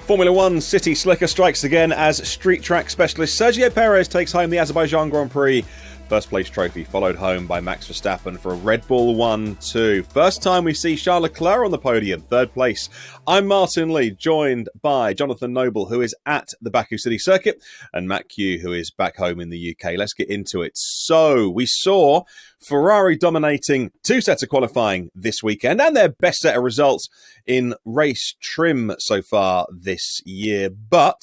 Formula One City Slicker strikes again as street track specialist Sergio Perez takes home the Azerbaijan Grand Prix first place trophy, followed home by Max Verstappen for a Red Bull 1-2. First time we see Charles Leclerc on the podium, third place. I'm Martyn Lee, joined by Jon Noble, who is at the Baku City Circuit, and Matt Q, who is back home in the UK. Let's get into it. So, we saw Ferrari dominating two sets of qualifying this weekend, and their best set of results in race trim so far this year. But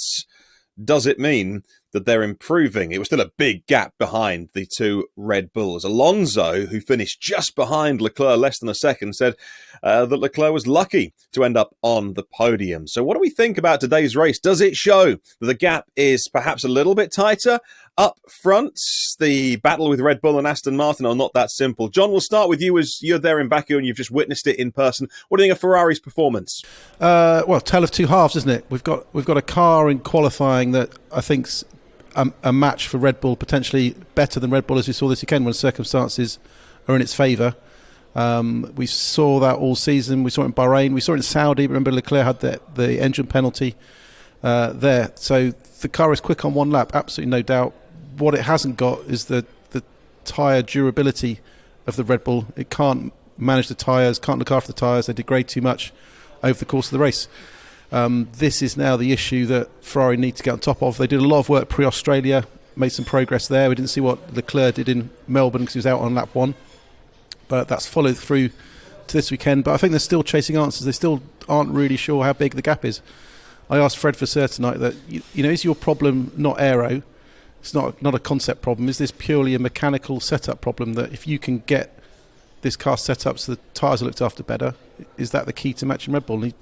does it mean that they're improving? It was still a big gap behind the two Red Bulls. Alonso, who finished just behind Leclerc less than a second, said that Leclerc was lucky to end up on the podium. So what do we think about today's race? Does it show that the gap is perhaps a little bit tighter up front? The battle with Red Bull and Aston Martin are not that simple. Jon, we'll start with you as you're there in Baku and you've just witnessed it in person. What do you think of Ferrari's performance? Well, tale of two halves, isn't it? We've got a car in qualifying that I think's a match for Red Bull, potentially better than Red Bull, as we saw this weekend when circumstances are in its favour. We saw that all season. We saw it in Bahrain. We saw it in Saudi. Remember, Leclerc had the engine penalty there. So the car is quick on one lap, absolutely no doubt. What it hasn't got is the tyre durability of the Red Bull. It can't manage the tyres, can't look after the tyres. They degrade too much over the course of the race. This is now the issue that Ferrari need to get on top of. They did a lot of work pre-Australia, made some progress there. We didn't see what Leclerc did in Melbourne because he was out on lap one. But that's followed through to this weekend. But I think they're still chasing answers. They still aren't really sure how big the gap is. I asked Fred Vasseur tonight that, is your problem not aero? It's not a concept problem. Is this purely a mechanical setup problem that if you can get this car set up so the tyres are looked after better, is that the key to matching Red Bull? And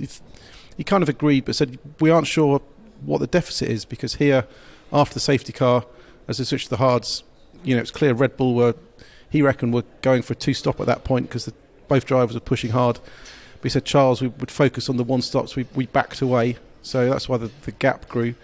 he kind of agreed, but said we aren't sure what the deficit is, because here, after the safety car, as they switched to the hards, it's clear Red Bull he reckoned, were going for a two-stop at that point because both drivers were pushing hard. But he said, Charles, we would focus on the one-stops. We backed away, so that's why the gap grew.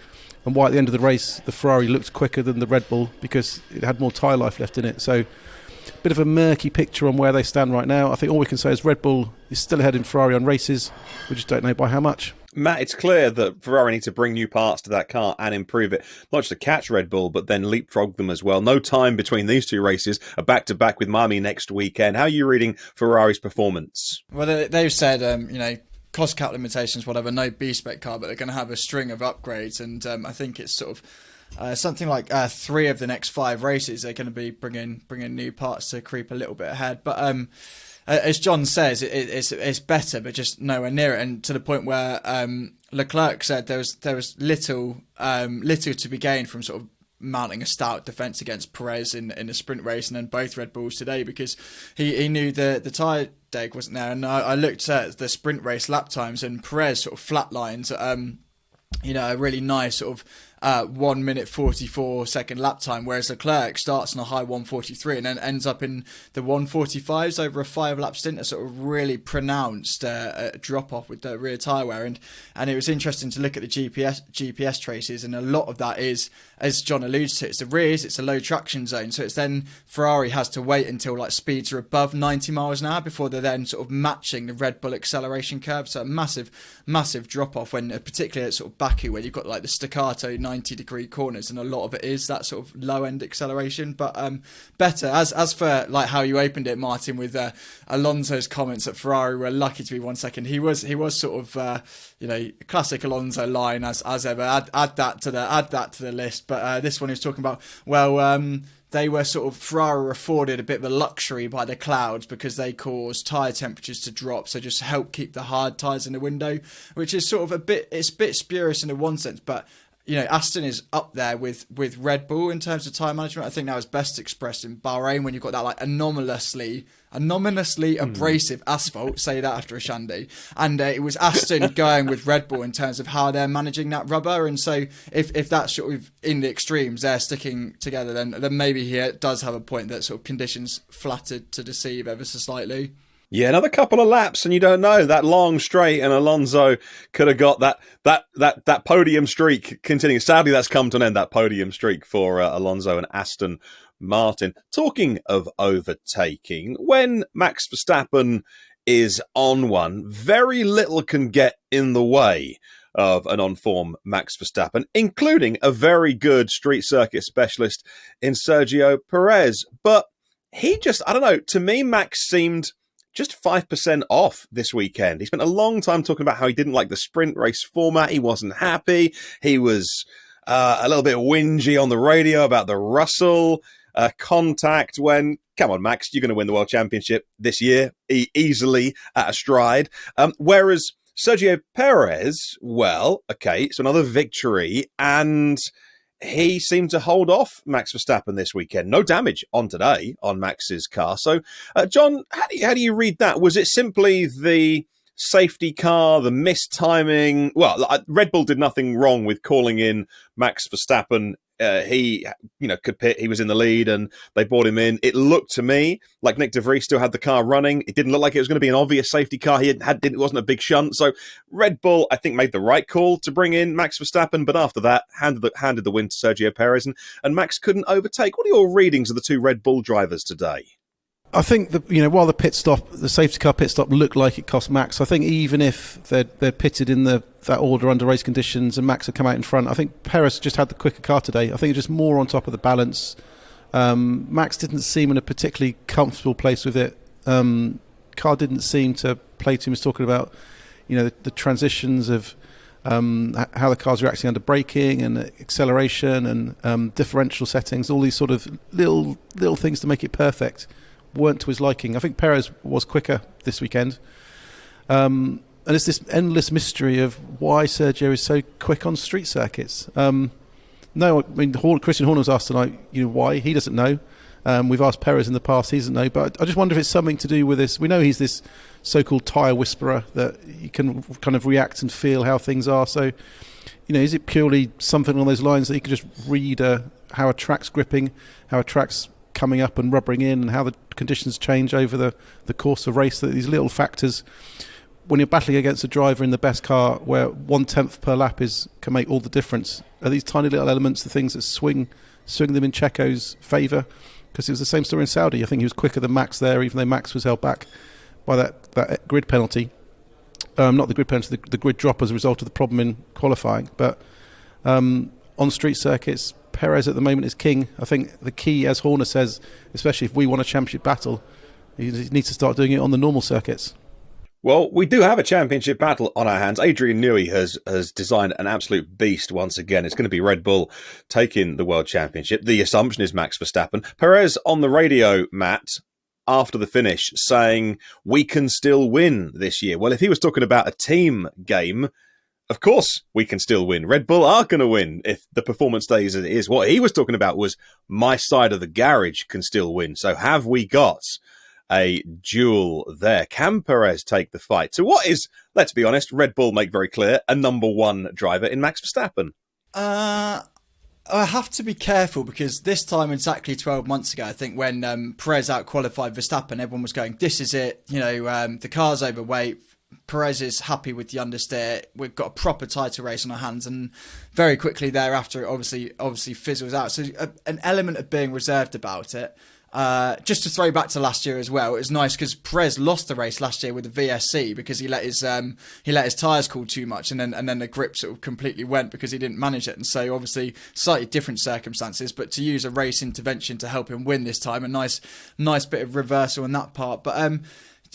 And why at the end of the race, the Ferrari looked quicker than the Red Bull because it had more tyre life left in it. So a bit of a murky picture on where they stand right now. I think all we can say is Red Bull is still ahead in Ferrari on races. We just don't know by how much. Matt, it's clear that Ferrari need to bring new parts to that car and improve it, not just to catch Red Bull, but then leapfrog them as well. No time between these two races, a back-to-back with Miami next weekend. How are you reading Ferrari's performance? Well, they've said, cost cap limitations, whatever, no B-spec car, but they're going to have a string of upgrades, and I think it's sort of something like 3 of the next 5 races they're going to be bringing new parts to creep a little bit ahead. But as Jon says, it's better, but just nowhere near it, and to the point where Leclerc said there was little to be gained from sort of mounting a stout defence against Perez in a sprint race, and then both Red Bulls today, because he knew the tyre deg wasn't there. And I looked at the sprint race lap times, and Perez sort of flatlines a really nice sort of 1 minute 44 second lap time, whereas Leclerc starts on a high 1:43 and then ends up in the 1:45s over a 5-lap stint, a sort of really pronounced drop off with the rear tyre wear. And it was interesting to look at the GPS traces, and a lot of that is, as Jon alludes to, it's the rears, it's a low traction zone, so it's then Ferrari has to wait until speeds are above 90 miles an hour before they're then sort of matching the Red Bull acceleration curve. So a massive drop off, when particularly at sort of Baku, where you've got the staccato 90-degree corners, and a lot of it is that sort of low end acceleration. But better as for how you opened it, Martyn, with Alonso's comments that Ferrari were lucky to be 1 second. He was sort of classic Alonso line as ever. Add that to the list. But this one is talking about, they were Ferrari were afforded a bit of a luxury by the clouds because they caused tyre temperatures to drop, so just help keep the hard tyres in the window, which is sort of it's a bit spurious in one sense, but Aston is up there with Red Bull in terms of tyre management. I think that was best expressed in Bahrain, when you've got that anomalously abrasive asphalt, say that after a shandy, and it was Aston going with Red Bull in terms of how they're managing that rubber. And so if that's sort of in the extremes, they're sticking together, then maybe he does have a point that sort of conditions flattered to deceive ever so slightly. Yeah, another couple of laps and you don't know. That long straight, and Alonso could have got that podium streak continuing. Sadly, that's come to an end, that podium streak for Alonso and Aston Martin. Talking of overtaking, when Max Verstappen is on one, very little can get in the way of an on-form Max Verstappen, including a very good street circuit specialist in Sergio Perez. But he just, I don't know, to me, Max seemed just 5% off this weekend. He spent a long time talking about how he didn't like the sprint race format. He wasn't happy. He was a little bit whingy on the radio about the Russell contact when, come on, Max, you're going to win the World Championship this year, easily at a stride. Whereas Sergio Perez, well, okay, it's another victory, and he seemed to hold off Max Verstappen this weekend. No damage on today on Max's car. So, John, how do you read that? Was it simply the safety car, the missed timing? Well, Red Bull did nothing wrong with calling in Max Verstappen. He, could pit. He was in the lead, and they brought him in. It looked to me like Nick De Vries still had the car running. It didn't look like it was going to be an obvious safety car. It wasn't a big shunt. So Red Bull, I think, made the right call to bring in Max Verstappen. But after that, handed the win to Sergio Perez, and Max couldn't overtake. What are your readings of the two Red Bull drivers today? I think while the safety car pit stop looked like it cost Max, I think even if they're pitted in that order under race conditions and Max had come out in front, I think Perez just had the quicker car today. I think just more on top of the balance. Max didn't seem in a particularly comfortable place with it. Car didn't seem to play to him. He was talking about the transitions of how the car's reacting under braking and acceleration and differential settings, all these sort of little things to make it perfect weren't to his liking. I think Perez was quicker this weekend. And it's this endless mystery of why Sergio is so quick on street circuits. Christian Horner was asked tonight, why. He doesn't know. We've asked Perez in the past, he doesn't know. But I just wonder if it's something to do with this. We know he's this so-called tyre whisperer, that he can kind of react and feel how things are. So, is it purely something along those lines that he can just read how a track's gripping, how a track's coming up and rubbering in, and how the conditions change over the course of race? That these little factors, when you're battling against a driver in the best car where 1/10 per lap can make all the difference, are these tiny little elements, the things that swing them in Checo's favour? Because it was the same story in Saudi. I think he was quicker than Max there, even though Max was held back by that grid penalty. Not the grid penalty, the grid drop as a result of the problem in qualifying. But on street circuits, Perez at the moment is king. I think the key, as Horner says, especially if we want a championship battle, he needs to start doing it on the normal circuits. Well, we do have a championship battle on our hands. Adrian Newey has designed an absolute beast once again. It's going to be Red Bull taking the World Championship. The assumption is Max Verstappen. Perez on the radio, Matt, after the finish, saying we can still win this year. Well, if he was talking about a team game, of course we can still win. Red Bull are going to win if the performance stays as it is. What he was talking about was my side of the garage can still win. So have we got a duel there? Can Perez take the fight? So what is, let's be honest, Red Bull make very clear, a number one driver in Max Verstappen? I have to be careful, because this time exactly 12 months ago, I think when Perez out-qualified Verstappen, everyone was going, this is it, the car's overweight, Perez is happy with the understeer, we've got a proper title race on our hands, and very quickly thereafter it obviously fizzles out. So an element of being reserved about it. Just to throw back to last year as well, it was nice because Perez lost the race last year with the VSC because he let his tyres cool too much, and then the grip sort of completely went because he didn't manage it. And so obviously slightly different circumstances, but to use a race intervention to help him win this time, a nice bit of reversal in that part. But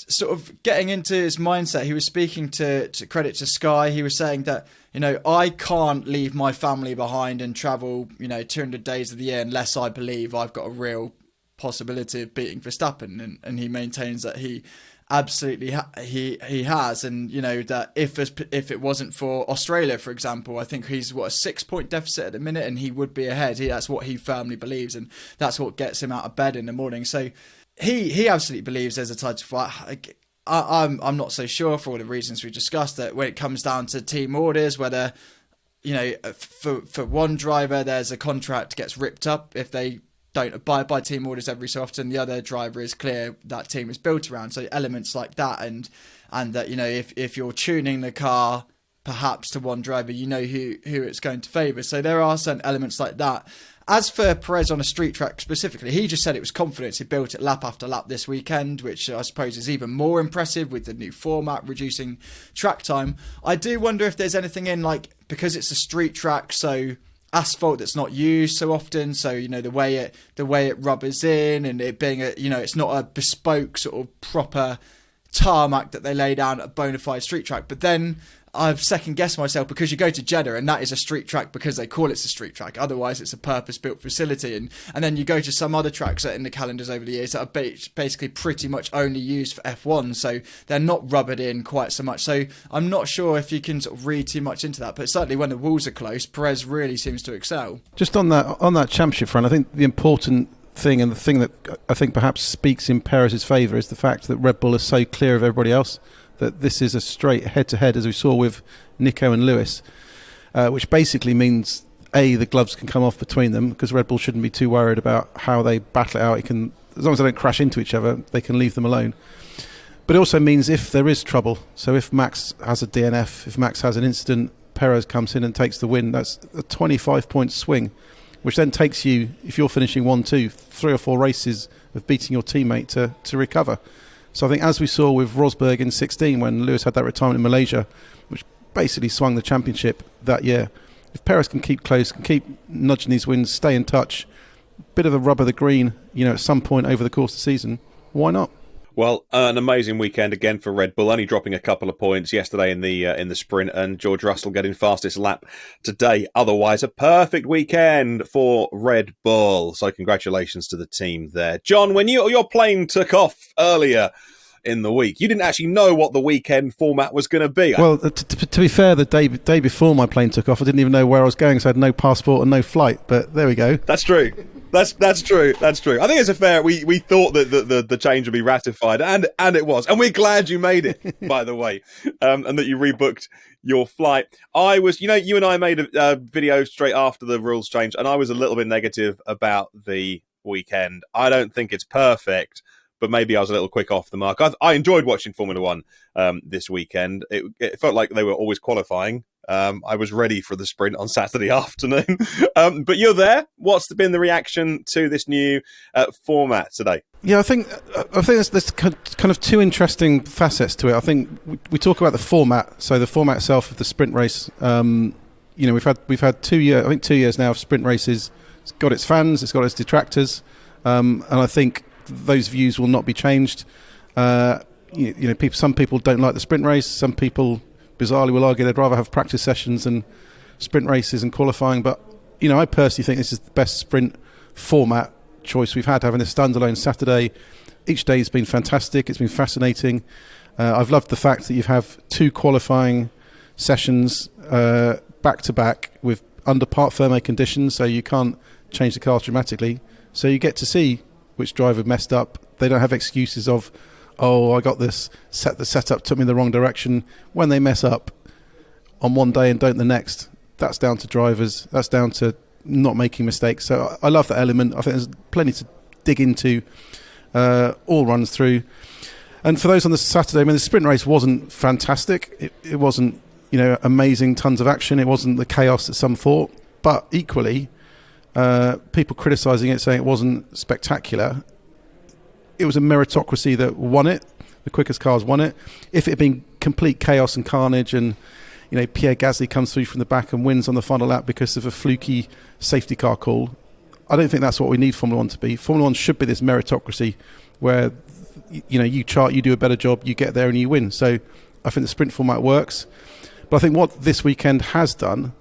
sort of getting into his mindset, he was speaking to credit to Sky. He was saying that, I can't leave my family behind and travel, 200 days of the year unless I believe I've got a real possibility of beating Verstappen, and he maintains that he absolutely he has, and that if it wasn't for Australia, for example, I think he's a 6-point deficit at the minute, and he would be ahead. That's what he firmly believes, and that's what gets him out of bed in the morning. So he absolutely believes there's a title fight. I'm not so sure, for all the reasons we discussed, that when it comes down to team orders, whether for one driver there's a contract gets ripped up if they don't abide by team orders every so often, the other driver is clear that team is built around. So elements like that, and that if you're tuning the car perhaps to one driver, who it's going to favour. So there are certain elements like that, As for Perez on a street track specifically, he just said it was confidence. He built it lap after lap this weekend, which I suppose is even more impressive with the new format, reducing track time. I do wonder if there's anything in, like, because it's a street track, so asphalt that's not used so often, so, you know, the way it rubbers in, and it being a, you know, it's not a bespoke sort of proper tarmac that they lay down at a bona fide street track. But then I've second guessed myself, because you go to Jeddah and that is a street track because they call it a street track. Otherwise, it's a purpose-built facility. And then you go to some other tracks that in the calendars over the years that are basically pretty much only used for F1, so they're not rubbered in quite so much. So I'm not sure if you can sort of read too much into that. But certainly when the walls are close, Perez really seems to excel. Just on that championship front, I think the important thing, and the thing that I think perhaps speaks in Perez's favour, is the fact that Red Bull is so clear of everybody else, that this is a straight head-to-head, as we saw with Nico and Lewis, which basically means, A, the gloves can come off between them, because Red Bull shouldn't be too worried about how they battle it out. As long as they don't crash into each other, they can leave them alone. But it also means if there is trouble, so if Max has a DNF, if Max has an incident, Perez comes in and takes the win, that's a 25-point swing, which then takes you, if you're finishing 1-2, 3 or 4 races of beating your teammate to recover. So I think, as we saw with Rosberg in 16, when Lewis had that retirement in Malaysia, which basically swung the championship that year, if Perez can keep close, can keep nudging these wins, stay in touch, bit of a rub of the green, you know, at some point over the course of the season, why not? Well, an amazing weekend again for Red Bull, only dropping a couple of points yesterday in the sprint, and George Russell getting fastest lap today. Otherwise, a perfect weekend for Red Bull. So congratulations to the team there. John, when your plane took off earlier in the week, you didn't actually know what the weekend format was going to be. Well, to be fair, the day before my plane took off, I didn't even know where I was going, so I had no passport and no flight. But there we go. That's true. That's true. That's true. I think it's a fair. We thought that the change would be ratified, and it was, and we're glad you made it, by the way, and that you rebooked your flight. I was, you and I made a video straight after the rules change, and I was a little bit negative about the weekend. I don't think it's perfect, but maybe I was a little quick off the mark. I enjoyed watching Formula One this weekend. It felt like they were always qualifying. I was ready for the sprint on Saturday afternoon. But you're there. What's been the reaction to this new format today? Yeah, I think there's kind of two interesting facets to it. I think we talk about the format. So the format itself of the sprint race. We've had 2 years. I think 2 years now of sprint races. It's got its fans. It's got its detractors. And I think those views will not be changed. Some people don't like the sprint race. Some people, bizarrely, will argue they'd rather have practice sessions and sprint races and qualifying. But I personally think this is the best sprint format choice we've had, having a standalone Saturday. Each day has been fantastic. It's been fascinating. I've loved the fact that you have 2 qualifying sessions back to back with under part firmware conditions, so you can't change the cars dramatically. So you get to see which driver messed up. They don't have excuses of, I got this the setup took me in the wrong direction. When they mess up on one day and don't the next, that's down to drivers. That's down to not making mistakes. So I love that element. I think there's plenty to dig into. All runs through. And for those on the Saturday, the sprint race wasn't fantastic. It wasn't, amazing, tons of action. It wasn't the chaos that some thought. But equally, people criticising it, saying it wasn't spectacular. It was a meritocracy that won it. The quickest cars won it. If it had been complete chaos and carnage, and Pierre Gasly comes through from the back and wins on the final lap because of a fluky safety car call, I don't think that's what we need Formula One to be. Formula One should be this meritocracy where you chart, you do a better job, you get there and you win. So I think the sprint format works. But I think what this weekend has done,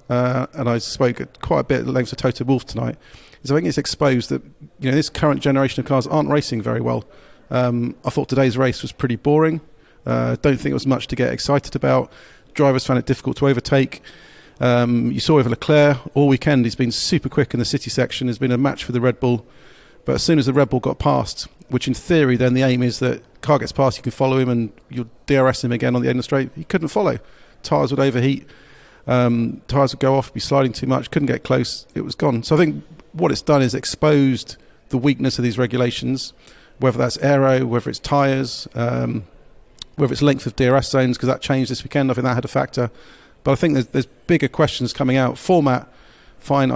and I spoke at quite a bit at length to Toto Wolff tonight, is I think it's exposed that this current generation of cars aren't racing very well. I thought today's race was pretty boring. Don't think it was much to get excited about. Drivers found it difficult to overtake. You saw with Leclerc all weekend, he's been super quick in the city section. There's been a match for the Red Bull. But as soon as the Red Bull got past, which in theory then the aim is that car gets past, you can follow him and you'll DRS him again on the end of the straight, he couldn't follow. Tyres would overheat. Tyres would go off, be sliding too much, couldn't get close, it was gone. So I think what it's done is exposed the weakness of these regulations, whether that's aero, whether it's tyres, whether it's length of DRS zones, because that changed this weekend. I think that had a factor. But I think there's bigger questions coming out. Format, fine.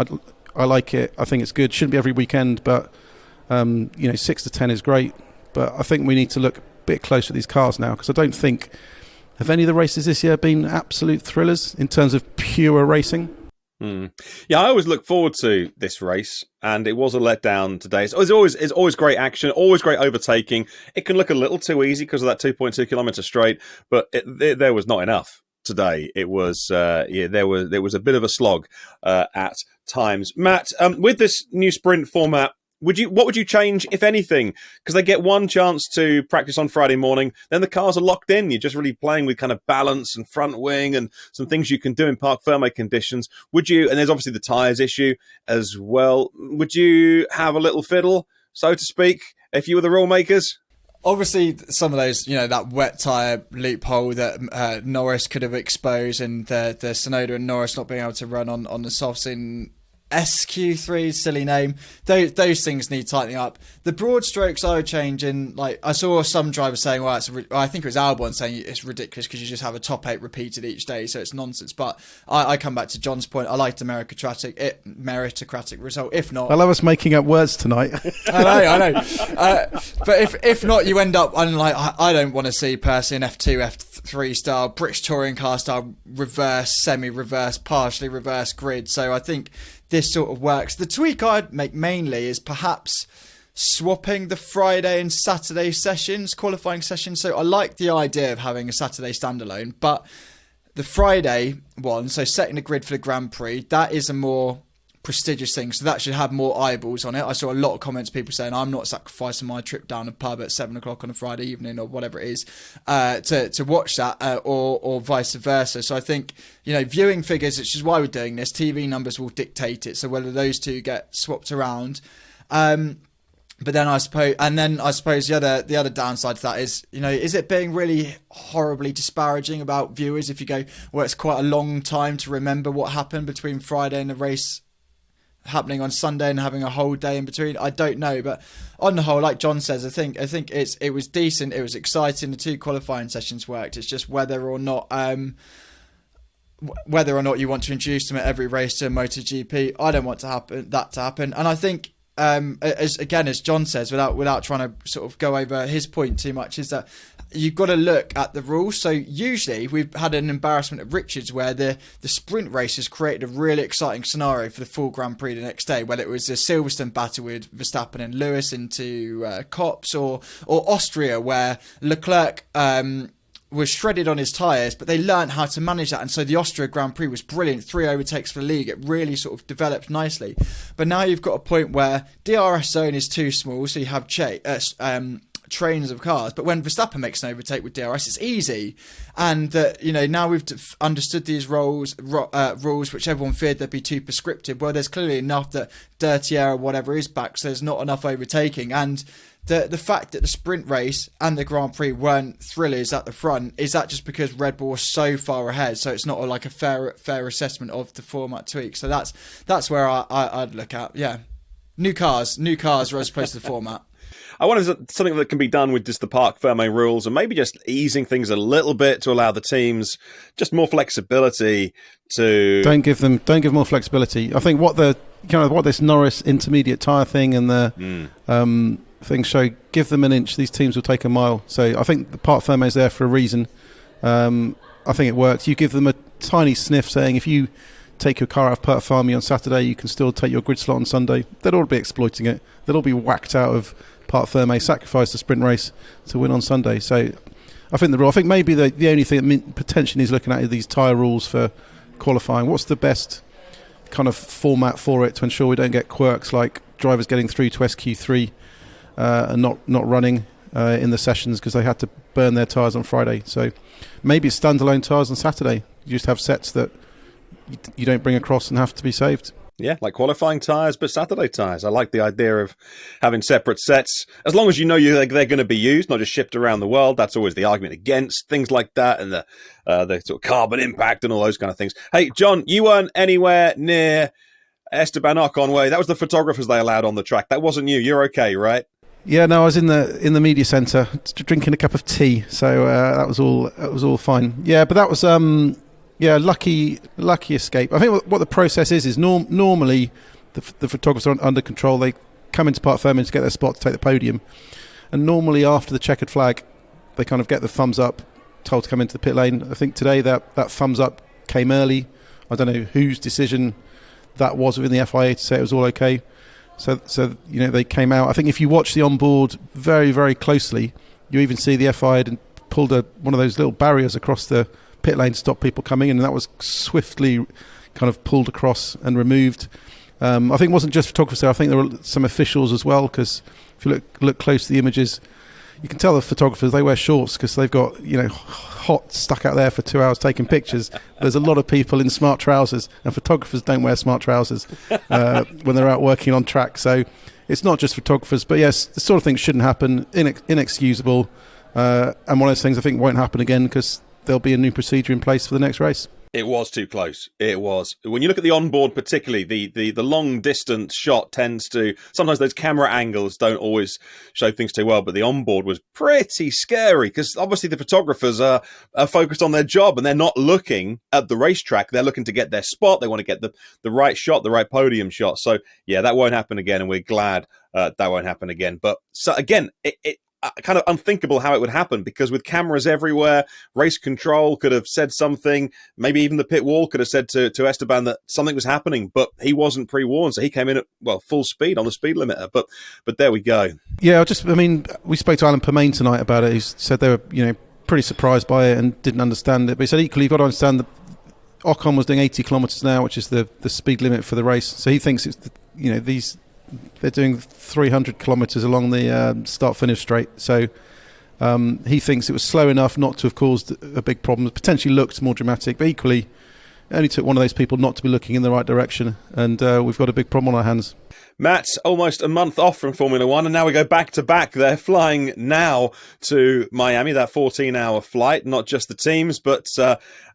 I like it. I think it's good. Shouldn't be every weekend, but 6 to 10 is great. But I think we need to look a bit closer at these cars now, because I don't think, have any of the races this year been absolute thrillers in terms of pure racing? Yeah, I always look forward to this race, and it was a letdown today. It's always great action, always great overtaking. It can look a little too easy because of that 2.2 kilometre straight, but there was not enough today. It was there was a bit of a slog at times. Matt, with this new sprint format, what would you change, if anything? Because they get one chance to practice on Friday morning, then the cars are locked in. You're just really playing with kind of balance and front wing and some things you can do in parc ferme conditions. Would you, and there's obviously the tyres issue as well, would you have a little fiddle, so to speak, if you were the rule makers? Obviously, some of those, that wet tyre loophole that Norris could have exposed, and the Tsunoda and Norris not being able to run on the softs in SQ3, silly name. Those things need tightening up. The broad strokes I would change in, I saw some drivers saying, I think it was Albon saying it's ridiculous because you just have a top 8 repeated each day, so it's nonsense. But I come back to John's point. I liked the meritocratic result. If not, I love us making up words tonight. I know. But if not, you end up, I don't want to see personally an F2, F3 style, British touring car style, reverse, semi-reverse, partially reverse grid. So I think this sort of works. The tweak I'd make mainly is perhaps swapping the Friday and Saturday qualifying sessions. So I like the idea of having a Saturday standalone, but the Friday one, so setting the grid for the Grand Prix, that is a more prestigious thing, so that should have more eyeballs on it. I saw a lot of comments, people saying I'm not sacrificing my trip down a pub at 7 o'clock on a Friday evening or whatever it is to watch that, or vice versa. So I think viewing figures, which is why we're doing this, TV numbers will dictate it, so whether those two get swapped around. But then I suppose the other downside to that is, is it being really horribly disparaging about viewers if you go, well, it's quite a long time to remember what happened between Friday and the race happening on Sunday and having a whole day in between? I don't know, but on the whole, like John says, I think it was decent, it was exciting, the 2 qualifying sessions worked. It's just whether or not you want to introduce them at every race to MotoGP. I don't want that to happen, and I think as John says, without trying to sort of go over his point too much, is that you've got to look at the rules. So usually we've had an embarrassment at Richards where the sprint races created a really exciting scenario for the full Grand Prix the next day, whether it was a Silverstone battle with Verstappen and Lewis into Copse, or Austria where Leclerc was shredded on his tyres, but they learned how to manage that, and so the Austria Grand Prix was brilliant. 3 overtakes for the league. It really sort of developed nicely. But now you've got a point where DRS zone is too small, so you have trains of cars. But when Verstappen makes an overtake with DRS, it's easy. And now we've understood these rules, which everyone feared they'd be too prescriptive. Well, there's clearly enough that dirty air or whatever is back, so there's not enough overtaking. And the fact that the sprint race and the Grand Prix weren't thrillers at the front, is that just because Red Bull was so far ahead? So it's not a fair assessment of the format tweak. So that's where I'd look at. Yeah, new cars as opposed to the format. I wonder if there's something that can be done with just the parc ferme rules, and maybe just easing things a little bit to allow the teams just more flexibility to. Don't give more flexibility. I think what this Norris intermediate tyre thing and the things show, give them an inch, these teams will take a mile. So I think the parc ferme is there for a reason. I think it works. You give them a tiny sniff saying if you take your car out of parc ferme on Saturday, you can still take your grid slot on Sunday. They'll all be exploiting it. They'll all be whacked out of parc ferme, sacrifice the sprint race to win on Sunday. So I think maybe the only thing that potentially is looking at are these tyre rules for qualifying. What's the best kind of format for it to ensure we don't get quirks like drivers getting through to SQ3 and not running in the sessions because they had to burn their tyres on Friday? So maybe it's standalone tyres on Saturday. You just have sets that you don't bring across and have to be saved. Yeah, like qualifying tyres, but Saturday tyres. I like the idea of having separate sets. As long as you know they're going to be used, not just shipped around the world. That's always the argument against things like that, and the sort of carbon impact and all those kind of things. Hey, John, you weren't anywhere near Esteban Ocon way. That was the photographers they allowed on the track. That wasn't you. You're okay, right? Yeah, no, I was in the media centre drinking a cup of tea, so that was all fine. Yeah, but that was lucky escape. I think what the process is normally the photographers are under control. They come into Parc Fermé to get their spot to take the podium. And normally after the checkered flag, they kind of get the thumbs up, told to come into the pit lane. I think today that thumbs up came early. I don't know whose decision that was within the FIA to say it was all okay. So they came out. I think if you watch the onboard very, very closely, you even see the FIA had pulled one of those little barriers across the pit lane to stop people coming in, and that was swiftly kind of pulled across and removed. I think it wasn't just photographers there. I think there were some officials as well, because if you look close to the images, you can tell the photographers, they wear shorts because they've got hot stuck out there for 2 hours taking pictures. There's a lot of people in smart trousers, and photographers don't wear smart trousers when they're out working on track. So it's not just photographers, but yes, the sort of thing shouldn't happen, inexcusable, and one of those things I think won't happen again because there'll be a new procedure in place for the next race. It was too close. It was. When you look at the onboard particularly, the long distance shot tends to... Sometimes those camera angles don't always show things too well, but the onboard was pretty scary because obviously the photographers are focused on their job and they're not looking at the racetrack. They're looking to get their spot. They want to get the right shot, the right podium shot. So, yeah, that won't happen again, and we're glad that won't happen again. But, so again, it kind of unthinkable how it would happen, because with cameras everywhere, race control could have said something, maybe even the pit wall could have said to Esteban that something was happening, but he wasn't pre-warned, so he came in at full speed on the speed limiter. But there we go. Yeah, we spoke to Alan Permain tonight about it. He said they were pretty surprised by it and didn't understand it, but he said equally you've got to understand that Ocon was doing 80 kilometres an hour, which is the speed limit for the race, so he thinks it's they're doing 300 kilometres along the start-finish straight. So he thinks it was slow enough not to have caused a big problem. It potentially looked more dramatic, but equally, it only took one of those people not to be looking in the right direction, and we've got a big problem on our hands. Matt, almost a month off from Formula One, and now we go back-to-back. They're flying now to Miami, that 14-hour flight, not just the teams, but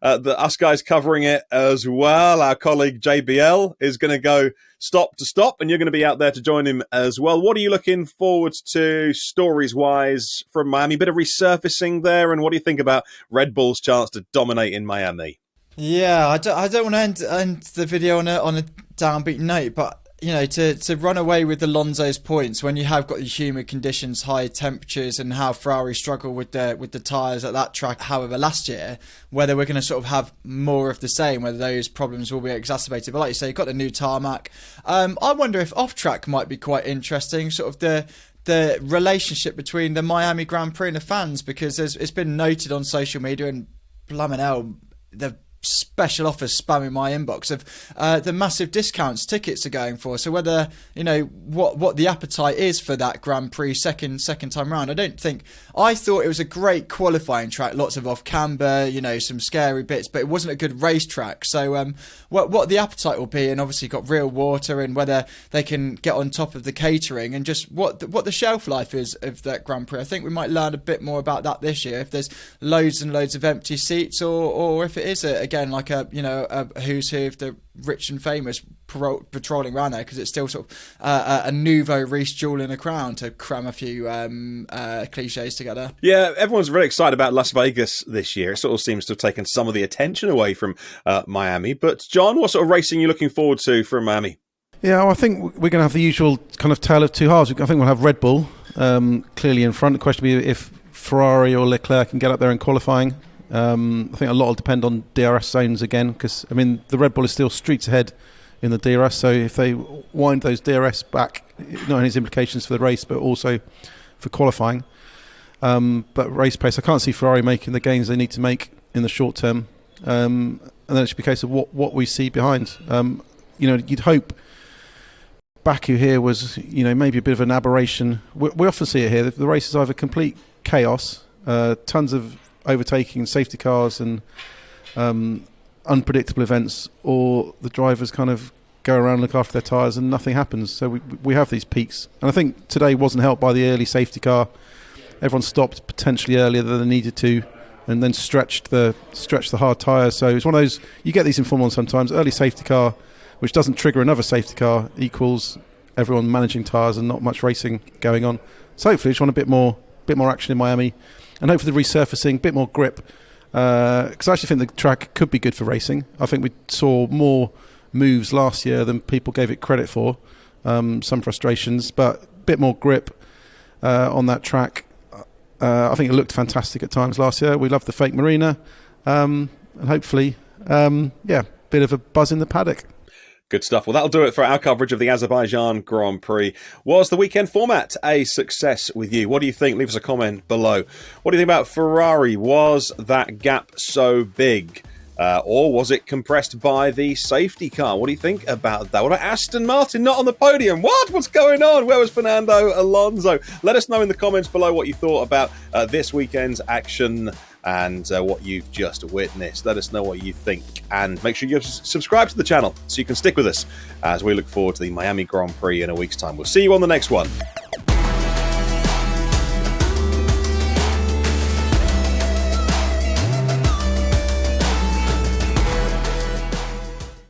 us guys covering it as well. Our colleague JBL is going to go stop to stop, and you're going to be out there to join him as well. What are you looking forward to stories-wise from Miami? Bit of resurfacing there, and what do you think about Red Bull's chance to dominate in Miami? Yeah, I don't want to end the video on a downbeat note, but to run away with Alonso's points when you have got the humid conditions, high temperatures, and how Ferrari struggle with the tyres at that track, however, last year, whether we're going to sort of have more of the same, whether those problems will be exacerbated. But like you say, you've got the new tarmac. I wonder if off-track might be quite interesting, sort of the relationship between the Miami Grand Prix and the fans, because it's been noted on social media, and blimmin' hell, the special offers spamming my inbox of the massive discounts tickets are going for. So whether what the appetite is for that Grand Prix second time round. I thought it was a great qualifying track, lots of off camber, some scary bits, but it wasn't a good racetrack. So what the appetite will be, and obviously got real water, and whether they can get on top of the catering, and just what the shelf life is of that Grand Prix. I think we might learn a bit more about that this year, if there's loads and loads of empty seats, or if it is again like a who's who of the rich and famous patrolling around there, because it's still sort of a nouveau Reece Jewell in a crown, to cram a few cliches together. Yeah, everyone's really excited about Las Vegas this year. It sort of seems to have taken some of the attention away from Miami. But John, what sort of racing are you looking forward to from Miami? Yeah, well, I think we're going to have the usual kind of tale of two halves. I think we'll have Red Bull clearly in front. The question will be if Ferrari or Leclerc can get up there in qualifying. I think a lot will depend on DRS zones again, because the Red Bull is still streets ahead in the DRS, so if they wind those DRS back, not only has implications for the race but also for qualifying. But race pace, I can't see Ferrari making the gains they need to make in the short term, and then it should be a case of what we see behind. You'd hope Baku here was maybe a bit of an aberration. We often see it here. The race is either complete chaos, tons of overtaking, safety cars, and unpredictable events, or the drivers kind of go around and look after their tyres and nothing happens. So we have these peaks, and I think today wasn't helped by the early safety car. Everyone stopped potentially earlier than they needed to, and then stretched the hard tyres. So it's one of those, you get these in Formula 1 sometimes, early safety car which doesn't trigger another safety car equals everyone managing tyres and not much racing going on. So hopefully just want a bit more action in Miami, and hopefully the resurfacing, a bit more grip, because I actually think the track could be good for racing. I think we saw more moves last year than people gave it credit for. Some frustrations, but a bit more grip on that track. I think it looked fantastic at times last year. We loved the fake marina, and hopefully, bit of a buzz in the paddock. Good stuff. Well, that'll do it for our coverage of the Azerbaijan Grand Prix. Was the weekend format a success with you? What do you think? Leave us a comment below. What do you think about Ferrari? Was that gap so big? Or was it compressed by the safety car? What do you think about that? What about Aston Martin not on the podium? What's going on? Where was Fernando Alonso? Let us know in the comments below what you thought about this weekend's action and what you've just witnessed. Let us know what you think. And make sure you subscribe to the channel so you can stick with us as we look forward to the Miami Grand Prix in a week's time. We'll see you on the next one.